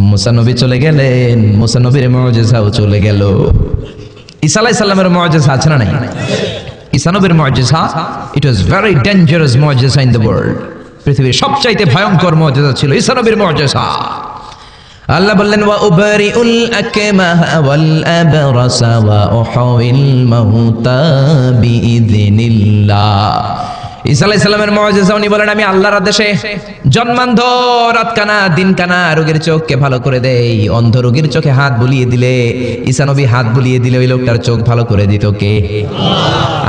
মুসা নবী চলে গেলেন, মুসা নবীর মুআজিজাও চলে গেল। ঈসা আলাইহিস সালামের মুআজিজা আছে না নাই? ঈসা নবীর মুআজিজা, ইট ওয়াজ ভেরি ডেঞ্জারাস মুআজিজা ইন দ্য ওয়ার্ল্ড। পৃথিবীর সবচাইতে ভয়ঙ্কর মুআজিজা ছিল ঈসা নবীর মুআজিজা। আল্লাহ বললেন ওয়া উবরিউল আকমাহা ওয়াল আবরাসা ওয়া উহয়িল মাউতা বিইذনিল্লাহ। ঈসা আলাইহিস সালামের মুআজিজা, উনি বলেন আমি আল্লাহর আদেশে জন্মান্ধ, রাত কানা, দিন কানা রোগীর চোখকে ভালো করে দেই। অন্ধ রোগীর চোখে হাত বুলিয়ে দিলে, ঈসা নবী হাত বুলিয়ে দিলে ওই লোকটার চোখ ভালো করে দিত কে?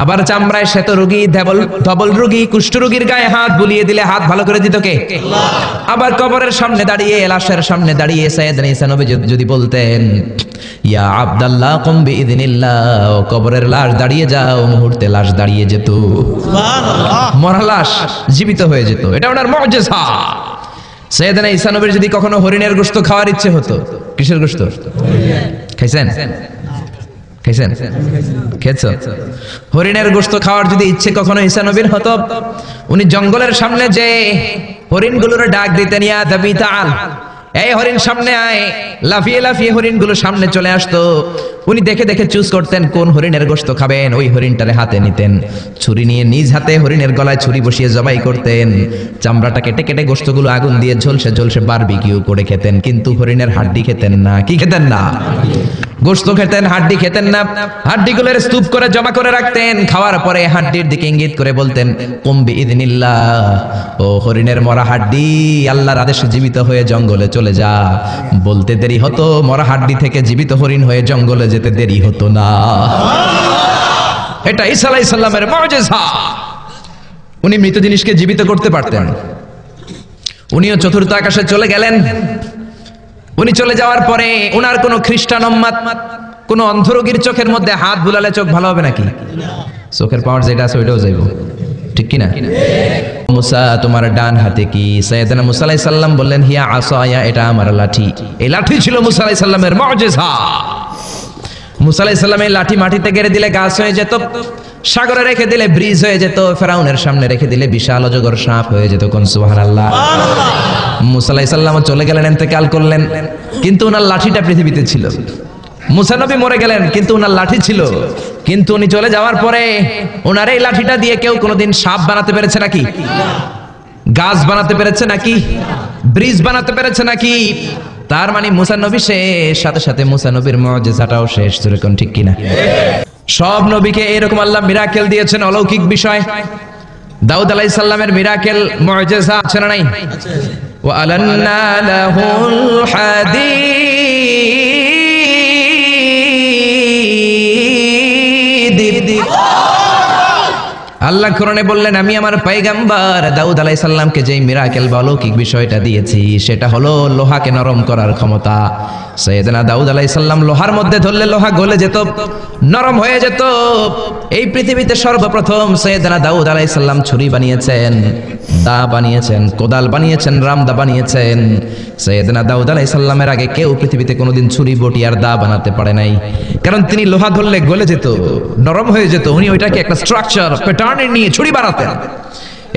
আবার চামড়ায় শ্বেত রোগী, ধবল রোগী, কুষ্ঠ রোগীর গায়ে হাত বুলিয়ে দিলে হাত ভালো করে দিত কে? আবার কবরের সামনে দাঁড়িয়ে, লাশের সামনে দাঁড়িয়ে সাইয়েদনা ঈসা নবী যদি বলতেন ইয়া আব্দুল্লাহ কুম বিইذনিল্লাহ, কবরের লাশ দাঁড়িয়ে যাও, মুহূর্তে লাশ দাঁড়িয়ে যেত। সুবহানাল্লাহ। মরা লাশ জীবিত হয়ে যেত। এটা ওনার মুআজিজা। সাইয়েদনা ঈসা নবীর যদি কখনো হরিণের গোশত খাওয়ার ইচ্ছে হতো, কিসের গোশত খাইছেন? খাইছেন? খেয়েছো? হরিণের গোশত খাওয়ার যদি ইচ্ছে কখনো ঈসা নবীর হতো, উনি জঙ্গলের সামনে যে হরিণগুলোর ডাক দিতেন, ইয়া দাবি তাআল, এই হরিণ সামনে আয়। লাফিয়ে লাফিয়ে হরিণগুলো সামনে চলে আসতো। উনি দেখে দেখে চুজ করতেন কোন হরিণের গোশত খাবেন, ওই হরিণটারে হাতে নিতেন, ছুরি নিয়ে নিজ হাতে হরিণের গলায় ছুরি বসিয়ে জবাই করতেন। চামড়াটা কেটে কেটে গোশতগুলো আগুন দিয়ে ঝলসে ঝলসে বারবিকিউ করে খেতেন। কিন্তু হরিণের হাড্ডি খেতেন না। কি খেতেন না? গোশত খেতেন, হাড্ডি খেতেন না। হাড্ডিগুলোর স্তূপ করে জমা করে রাখতেন। খাওয়ার পরে হাড্ডির দিকে ইঙ্গিত করে বলতেন কুম বিইذনিল্লাহ, ও হরিণের মরা হাড্ডি, আল্লাহর আদেশে জীবিত হয়ে জঙ্গলে চলে যা। বলতে দেরি হতো, মরা হাড্ডি থেকে জীবিত হরিণ হয়ে জঙ্গলে যেতে দেরি হতো না। এটা ঈসা আলাইহিস সালামের মুআজিজা। উনি মৃত জিনিসকে জীবিত করতে পারতেন। উনিও চতুর্থ আকাশে চলে গেলেন। উনি চলে যাওয়ার পরে উনার কোন খ্রিস্টান উম্মাত কোন অন্ধরোগীর চোখের মধ্যে হাত বুলালে চোখ ভালো হবে নাকি? চোখের পাওয়ার যেটা আছে ওইটাও যাইব, ঠিক কি না? মুসা, তোমার ডান হাতে কি? সাইয়েদনা মুসা আলাইহিস সালাম বললেন হিয়া আসায়া, এটা আমার লাঠি। এই লাঠি ছিল মুসা আলাইহিস সালামের মুআজিজা। মুসা আলাইহিস সালাম এই লাঠি মাটিতে গেড়ে দিলে গাছ হয়ে যেত, সাগরে রেখে দিলে ব্রিজ হয়ে যেত, ফেরাউনের সামনে রেখে দিলে বিশাল অজগর সাপ হয়ে যেত। কোন সুবহানাল্লাহ। মুসা আলাইহিস সালাম চলে গেলেন, ইন্তেকাল করলেন, কিন্তু ওনার লাঠিটা পৃথিবীতে ছিল। মুসা নবী মরে গেলেন, কিন্তু ওনার লাঠি ছিল। কিন্তু উনি চলে যাওয়ার পরে ওনার এই লাঠিটা দিয়ে কেউ কোনোদিন সাপ বানাতে পেরেছে নাকি? গাছ বানাতে পেরেছে নাকি? ব্রিজ বানাতে পেরেছে নাকি? তার মানে মুসা নবী শেষ, সাথে সাথে মুসা নবীর মুআজিজাটাও শেষ। যেরকম, ঠিক কিনা? সব নবীকে এরকম আল্লাহ মিরাকেল দিয়েছেন, অলৌকিক বিষয়। দাউদ আলাইহিস সালামের মিরাকেল মুআজিজা আছে না নাই? ওয়া আলান্না লাহুল হাদীদ। আল্লাহ কোরআনে বললেন আমি আমার পয়গম্বর দাউদ আলাইহিস সালামকে যেই মিরাকেল বা অলৌকিক বিষয়টা দিয়েছি সেটা হলো লোহাকে নরম করার ক্ষমতা। সাইয়েদনা দাউদ আলাইহিস সালাম লোহার মধ্যে ধরলে লোহা গলে যেত, নরম হয়ে যেত। এই পৃথিবীতে সর্বপ্রথম সাইয়েদনা দাউদ আলাইহিস সালাম ছুরি বানিয়েছেন, দা বানিয়েছেন, কোদাল বানিয়েছেন, রামদা বানিয়েছেন। সাইয়েদনা দাউদ আলাইহিস সালামের আগে কেউ পৃথিবীতে কোনোদিন ছুরি, বটি আর দা বানাতে পারে নাই, কারণ তিনি লোহা ধরলে গলে যেত, নরম হয়ে যেত। উনি ওইটাকে একটা স্ট্রাকচার, প্যাটার্নে নিয়ে ছুরি বানাতেন।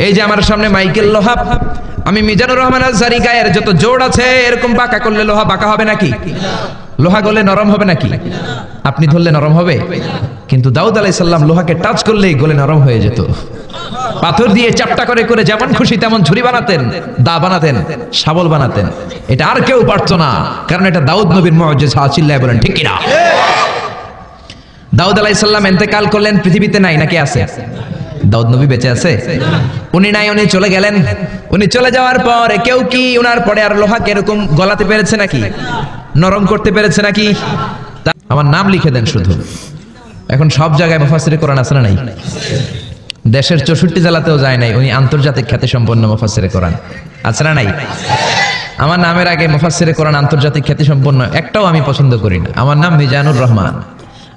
এই যে আমার সামনে মাইকেল লোহা, আমি মিজানুর রহমান আজহারী গায়ের যত জোড় আছে এরকম বাঁকা করলে লোহা বাঁকা হবে নাকি? লোহা গলে নরম হবে নাকি? আপনি ধরলে নরম হবে? কিন্তু দাউদ আলাইহিস সালাম লোহাকে টাচ করলেই গলে নরম হয়ে যেত। পাথর দিয়ে চাপটা করে করে যেমন খুশি তেমন ছুরি বানাতেন, দা বানাতেন, শাবল বানাতেন। এটা আর কেউ পারতো না, কারণ এটা দাউদ নবীর মুআজিজা। চিল্লায় বলেন ঠিক কিনা? দাউদ আলাইহিস সালাম ইন্তেকাল করলেন, পৃথিবীতে নাই নাকি আছে? দাউদ নবী বেঁচে আছে? উনি নাই, উনি চলে গেলেন। উনি চলে যাওয়ার পরে কেউ কি উনার পরে আর লোহাকে এরকম গলাতে পেরেছে নাকি? নরম করতে পেরেছে নাকি? আমার নাম লিখে দেন শুধু। এখন সব জায়গায় মুফাসসিরে কোরআন আছে না নাই? দেশের 64 জেলাতেও যায় নাই, উনি আন্তর্জাতিক খ্যাতি সম্পন্ন মুফাসসিরে কোরআন। আছে না নাই? আমার নামের আগে মুফাসসিরে কোরআন আন্তর্জাতিক খ্যাতি সম্পন্ন একটাও আমি পছন্দ করি না। আমার নাম মিজানুর রহমান,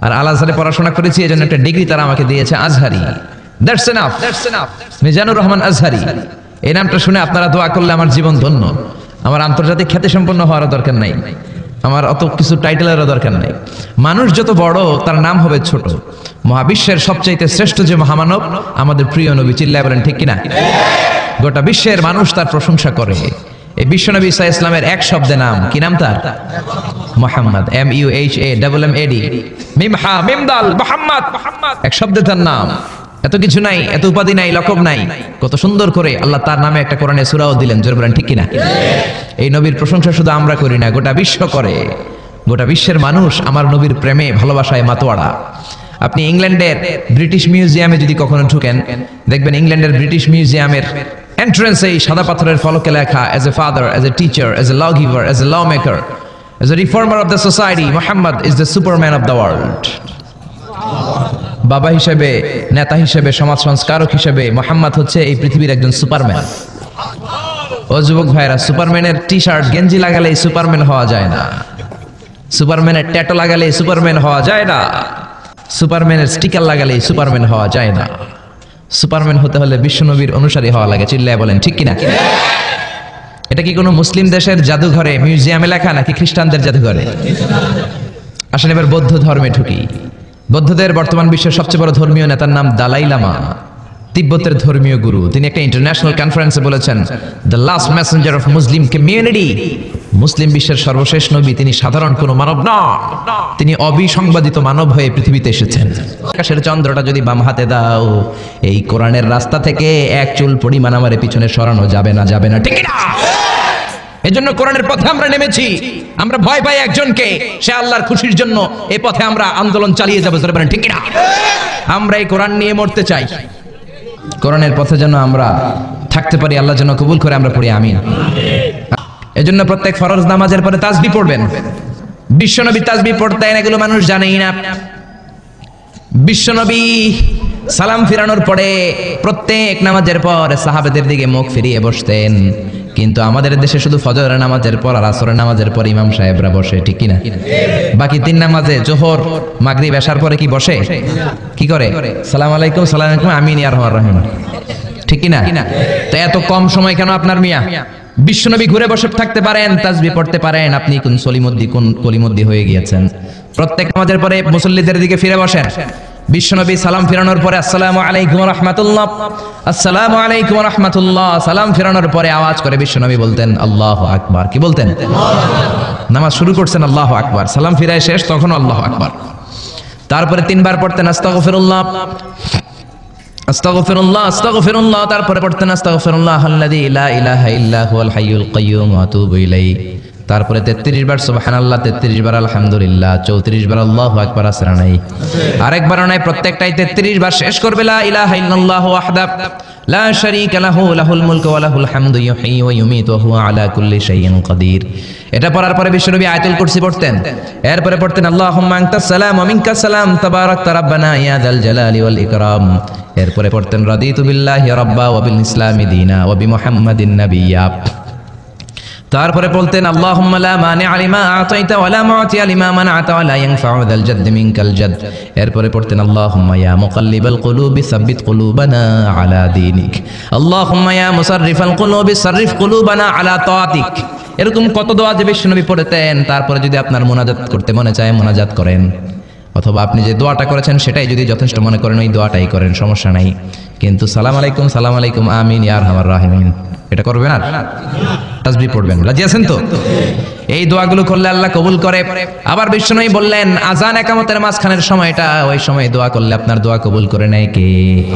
আর আল আজহারে পড়াশোনা করেছি, এজন্য একটা ডিগ্রি তারা আমাকে দিয়েছে, আজহারি। That's enough. মিজানুর রহমান আজহারি, এই নামটা শুনে আপনারা দোয়া করলে আমার জীবন ধন্য। আমার আন্তর্জাতিক খ্যাতি সম্পন্ন হওয়ার দরকার নাই, আমার অত কিছু টাইটেলেরও দরকার নাই। মানুষ যত বড় তার নাম হবে ছোট। মহাবিশ্বের সবচাইতে শ্রেষ্ঠ যে মহামানব আমাদের প্রিয় নবী। চিল্লায় বলেন ঠিক কিনা? গোটা বিশ্বের মানুষ তার প্রশংসা করে। এই বিশ্বনবী ঈসা ইসলামের এক শব্দে নাম, কি নাম তার? মুহাম্মদ, MUHAMMAD, মিম হা মিম দাল, মুহাম্মদ, এক শব্দে তার নাম। এত কিছু নাই, এত উপাধি নাই, লকব নাই, কত সুন্দর করে আল্লাহ তার নামে একটা কোরআনে সূরাও দিলেন। জোরে বলেন ঠিক কিনা? এই নবীর প্রশংসা শুধু আমরা করি না, গোটা বিশ্ব করে। গোটা বিশ্বের মানুষ আমার নবীর প্রেমে ভালোবাসায় মাতোয়ারা। আপনি ইংল্যান্ডের ব্রিটিশ মিউজিয়ামে যদি কখনো ঢুকেন, দেখবেন ইংল্যান্ডের ব্রিটিশ মিউজিয়ামের এন্ট্রান্সে সাদা পাথরের ফলকে লেখা, as a father, as a teacher, as a lawgiver, as a lawmaker, as a reformer of the society, Muhammad is the superman of the world. বাবা হিসেবে, নেতা হিসেবে, সমাজ সংস্কারক হিসেবে মুহাম্মদ হচ্ছে এই পৃথিবীর একজন সুপারম্যান। ও যুবক ভাইরা, সুপারম্যানের টি শার্ট গেঞ্জি লাগালে সুপারম্যান হওয়া যায় না, সুপারম্যানের ট্যাটু লাগালে সুপারম্যান হওয়া যায় না, সুপারম্যানের স্টিকার লাগালে সুপারম্যান হওয়া যায় না। সুপারম্যান হতে হলে বিশ্বনবীর অনুসারী হওয়া লাগে। চিল্লায় বলেন ঠিক কিনা? এটা কি কোনো মুসলিম দেশের জাদুঘরে, মিউজিয়ামে লেখা, নাকি খ্রিস্টানদের জাদুঘরে? আসলে এবার বৌদ্ধ ধর্মে ঢুকি। বৌদ্ধদের বর্তমান বিশ্বের সবচেয়ে বড় ধর্মীয় নেতার নাম দালাই লামা, তিব্বতের ধর্মীয় গুরু। তিনি একটা ইন্টারন্যাশনাল কনফারেন্সে বলেছেন, the last messenger of Muslim community, Muslim বিশ্বের সর্বশেষ নবী তিনি সাধারণ কোনো মানব না, তিনি অবিসংবাদিত মানব হয়ে পৃথিবীতে এসেছেন। আকাশের চন্দ্রটা যদি বাম হাতে দাও, এই কোরআনের রাস্তা থেকে এক চুল পরিমাণ আমার পিছনে সরানো যাবে না, যাবে না, ঠিক না? এজন্য কোরআনের পথে আমরা নেমেছি। আমরা ভয় পাই একজনকে, সে আল্লাহর খুশির জন্য এই পথে আমরা আন্দোলন চালিয়ে যাবো, ঠিক না? আমরা এই কোরআন নিয়ে মরতে চাই। কোরআনের পথে যেন আমরা থাকতে পারি, আল্লাহ যেন কবুল করে, আমরা পড়ি আমিন। এজন্য প্রত্যেক ফরজ নামাজের পরে তাসবিহ পড়বেন। বিশ্বনবী তাসবিহ পড়তেন, এগুলো মানুষ জানেই না। বিশ্বনবী সালাম ফিরানোর পরে প্রত্যেক নামাজের পর সাহাবাদের দিকে মুখ ফিরিয়ে বসতেন। কিন্তু আমাদের দেশে শুধু ফজরের নামাজের পর আর আসরের নামাজের পর ইমাম সাহেবরা বসে, ঠিক কিনা? বাকি তিন নামাজে জোহর, মাগরিব, এশার পরে কি বসে? কি করে? সালাম আলাইকুম, সালাম আলাইকুম, আমিন ইয়া রহমান রহিম, ঠিক কিনা? তো এত কম সময় কেন আপনার মিয়া? বিশ্বনবী ঘুরে বসে থাকতে পারেন, তাসবিহ পড়তে পারেন, আপনি কোন সলিমুদ্দি, কোন কলিমুদ্দি হয়ে গিয়েছেন। প্রত্যেক নামাজের পরে মুসল্লিদের দিকে ফিরে বসেন। বিশ্বনবী সালাম ফিরানোর পরে আসসালামু আলাইকুম ওয়া রাহমাতুল্লাহ, আসসালামু আলাইকুম ওয়া রাহমাতুল্লাহ, সালাম ফিরানোর পরে আওয়াজ করে বিশ্বনবী বলতেন আল্লাহু আকবার। কি বলতেন? নামাজ শুরু করছেন আল্লাহু আকবার, সালাম ফিরায় শেষ তখন আল্লাহু আকবার। তারপরে তিনবার পড়তেন আস্তাগফিরুল্লাহ, আস্তাগফিরুল্লাহ, আস্তাগফিরুল্লাহ। তারপরে পড়তেন আস্তাগফিরুল্লাহ আল্লাযী লা ইলাহা ইল্লা হুয়াল হাইয়ুল কাইয়্যুম ওয়া আতুবু ইলাইহি। তারপরে 33 বার সুবহানাল্লাহ, 33 বার আলহামদুলিল্লাহ, 34 বার আল্লাহু আকবার। আসরা নাই, আরেকবার নাই, প্রত্যেকটাই 33 বার শেষ করবে লা ইলাহা ইল্লাল্লাহু ওয়াহদাহু লা শারীকা লাহু লাহুল মুলকু ওয়া লাহুল হামদু ইউহয়ী ওয়া ইউমীতু ওয়া হুয়া আলা কুল্লি শাইইন কাদির। এটা পড়ার পরে বিশ্বনবী আয়াতুল কুরসি পড়তেন। এরপরে পড়তেন আল্লাহুম্মা আনতাস সালাম ওয়া মিনকাস সালাম তাবারাকতা রাব্বানা ইয়া যাল জালালি ওয়াল ইকরাম। এরপরে পড়তেন রাদিতু বিল্লাহি রাব্বা ওয়া বিল ইসলামি দীনা ওয়া বিমুহাম্মাদিন নাবিয়্যা। তারপরে বলতেন আল্লাহুম্মা লা মানিআ লিমা আতাইতা ওয়া লা মু'তিয়া লিমা মানআতা ওয়া লা ইয়ানফা'ু যাল জাদ্দি মিনকাল জাদ। এরপরে পড়তেন আল্লাহুম্মা ইয়া মুকাল্লিবাল কুলুবি সাব্বিত কুলুবানা আলা দীনিক, আল্লাহুম্মা ইয়া মুসাররিফাল কুলুবি সাররিফ কুলুবানা আলা তাআতিক। এরকম কত দোয়া যে বিশ্বনবী পড়তেন। তারপরে যদি আপনার মুনাজাত করতে মনে চায় মুনাজাত করেন, অথবা আপনি যে দোয়াটা করেছেন সেটাই যদি যথেষ্ট মনে করেন ওই দোয়াটাই করেন, সমস্যা নাই। কিন্তু সালাম আলাইকুম, আমিন ইয়া আরহামার রাহিমিন এটা করবেন আর তাসবিহ পড়বেন। রাজি আছেন তো? এই দোয়াগুলো করলে আল্লাহ কবুল করে। আবার বিশ্বনবী বললেন আযান একামতের মাঝখানের সময়টা, ওই সময় দোয়া করলে আপনার দোয়া কবুল করে নেয় কে?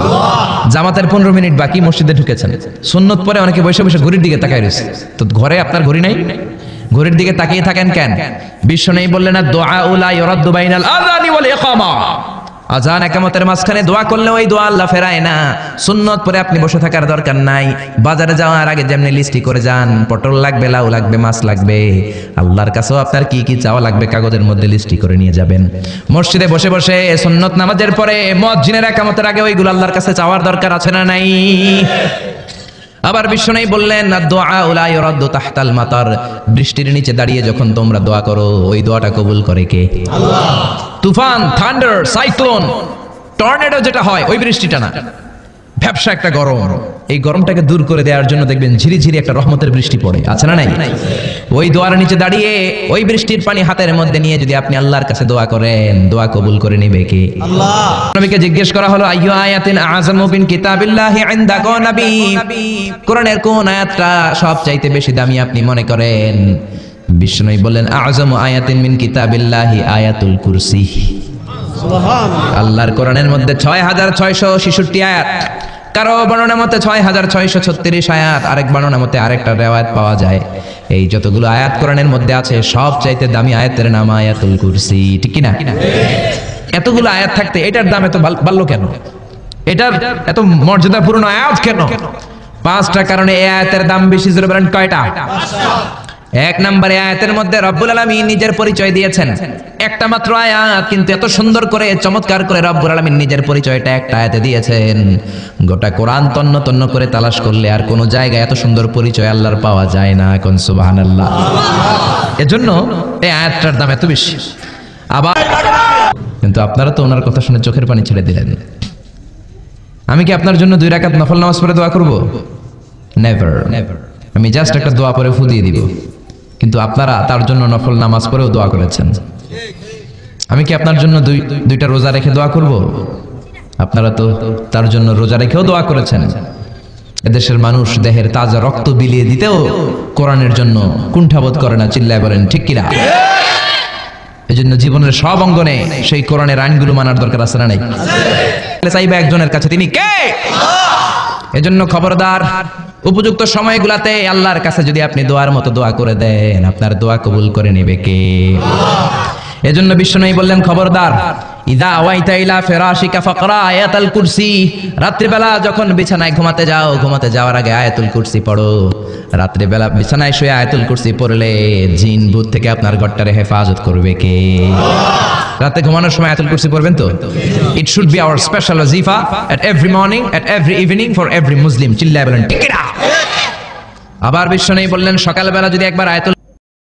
আল্লাহ। জামাতের 15 মিনিট বাকি, মসজিদে ঢুকেছেন, সুন্নত পরে অনেকে বসে বসে ঘড়ির দিকে তাকায় রয়েছে। তো ঘরে আপনার ঘড়ি নাই, ঘড়ির দিকে তাকিয়ে থাকেন কেন? বিশ্বনবী বললেন দুআ লা ইউরাদ্দু বাইনাল আযানি ওয়াল ইকামা, আযান একামতের মাঝখানে দোয়া করলে ওই দোয়া আল্লাহ ফেরায় না। সুন্নত পরে আপনি বসে থাকার দরকার নাই। বাজারে যাওয়ার আগে যেমনি লিস্টি করে যান, পটল লাগবে, লাউ লাগবে, মাছ লাগবে, আল্লাহর কাছেও আপনার কি কি চাওয়া লাগবে কাগজের মধ্যে লিস্টি করে নিয়ে যাবেন। মসজিদে বসে বসে সুন্নত নামাজের পরে মুয়াজ্জিনের একামতের আগে ওইগুলো আল্লাহর কাছে চাওয়ার দরকার আছে না নাই? আবার বিশ্বনবী বললেন দুআ লা ইউরাদ্দু তাহতাল মাতার, বৃষ্টির নিচে দাঁড়িয়ে যখন তোমরা দোয়া করো ওই দোয়াটা কবুল করে কে? আল্লাহ। তুফান, থান্ডার, সাইক্লোন, টর্নেডো যেটা হয় ওই বৃষ্টিটা না, ব্যবসা একটা গরম, এই গরমটাকে দূর করে দেওয়ার জন্য দেখবেন ঝিরিঝিরি একটা রহমতের বৃষ্টি পড়ে, আছে না নাই? ওই দোয়ার নিচে দাঁড়িয়ে ওই বৃষ্টির পানি হাতের মধ্যে নিয়ে যদি আপনি আল্লাহর কাছে দোয়া করেন, দোয়া কবুল করে নেবে কে? আল্লাহ। নবীকে জিজ্ঞেস করা হলো, আইয়ু আয়াতিন আযামু মিন কিতাবিল্লাহি ইনদাকা নবী, কোরআনের কোন আয়াতটা সবচাইতে বেশি দামি আপনি মনে করেন? বিষ্ণু বললেন, আযামু আয়াতিন মিন কিতাবিল্লাহি আয়াতুল কুরসি। আল্লাহর কোরআনের মধ্যে 6666 আয়াত, কারো বর্ণনা মতে 6636 আয়াত, আরেক বর্ণনা মতে আরেকটা রিওয়ায়াত পাওয়া যায়। এই যতগুলো আয়াত কোরআনের মধ্যে আছে সবচাইতে দামি আয়াতের নাম আয়াতুল কুরসি, ঠিক কি না? এতগুলো আয়াত থাকতে এটার দাম এত বাড়লো কেন? এটার এত মর্যাদাপূর্ণ আয়াত কেন? 5টা কারণে এই আয়াতের দাম বেশি। জোরে বলেন কয়টা? 1 নম্বরে আয়াতের মধ্যে রব্বুল আলামিন নিজের পরিচয় দিয়েছেন। একটা মাত্র আয়াত, কিন্তু এত সুন্দর করে চমৎকার করে রব্বুল আলামিন নিজের পরিচয়টা একটা আয়াতে দিয়েছেন। গোটা কোরআন তন্ন তন্ন করে তালাশ করলে আর কোনো জায়গায় এত সুন্দর পরিচয় আল্লাহর পাওয়া যায় না। কোন সুবহানাল্লাহ। এজন্য এই আয়াতটার দাম এত বেশি। আবার কিন্তু আপনারা তো ওনার কথা শুনে চোখের পানি ছেড়ে দিলেন। আমি কি আপনার জন্য 2 রাকাত নফল নামাজ পড়ে দোয়া করব? নেভার। আমি জাস্ট একটা দোয়া পড়ে ফু দিয়ে দিব, কিন্তু আপনারা তার জন্য নফল নামাজ পড়েও দোয়া করেছেন। আমি কি আপনার জন্য 2টা রোজা রেখে দোয়া করব? আপনারা তো তার জন্য রোজা রেখেও দোয়া করেছেন। এদেশের মানুষ দেহের তাজা রক্ত বিলিয়ে দিতেও কোরআনের জন্য কুণ্ঠাবোধ করে না। চিল্লায় বলেন ঠিক কিনা? এজন্য জীবনের সব অঙ্গনে সেই কোরআনের আইনগুলো মানার দরকার আছে না নাই? চাইবা একজনের কাছে, তিনি কে? এজন্য খবরদার, উপযুক্ত সময়গুলাতে আল্লাহর কাছে যদি আপনি দোয়ার মতো দোয়া করে দেন, আপনার দোয়া কবুল করে নেবে কে? এজন্য বিশ্বনবী বললেন, খবরদার, ইদা আওয়াইতা ইলা ফিরাশিকা ফাকরা আয়াতুল কুরসি, রাত্রিবেলা যখন বিছানায় ঘুমাতে যাও, ঘুমাতে যাওয়ার আগে আয়াতুল কুরসি পড়ো। রাত্রিবেলা বিছানায় শুয়ে আয়াতুল কুরসি পড়লে জিন ভূত থেকে আপনার ঘরটারে হেফাজত করবে কে? রাতে ঘুমানোর সময় আয়াতুল কুরসি পড়বেন তো? It should be our special ওয়াজিফা at every morning, at every evening, for every Muslim. চিল্লায় বলেন ঠিক কিনা? আবার বিশ্বনবী বললেন, সকালবেলা যদি একবার আয়াতুল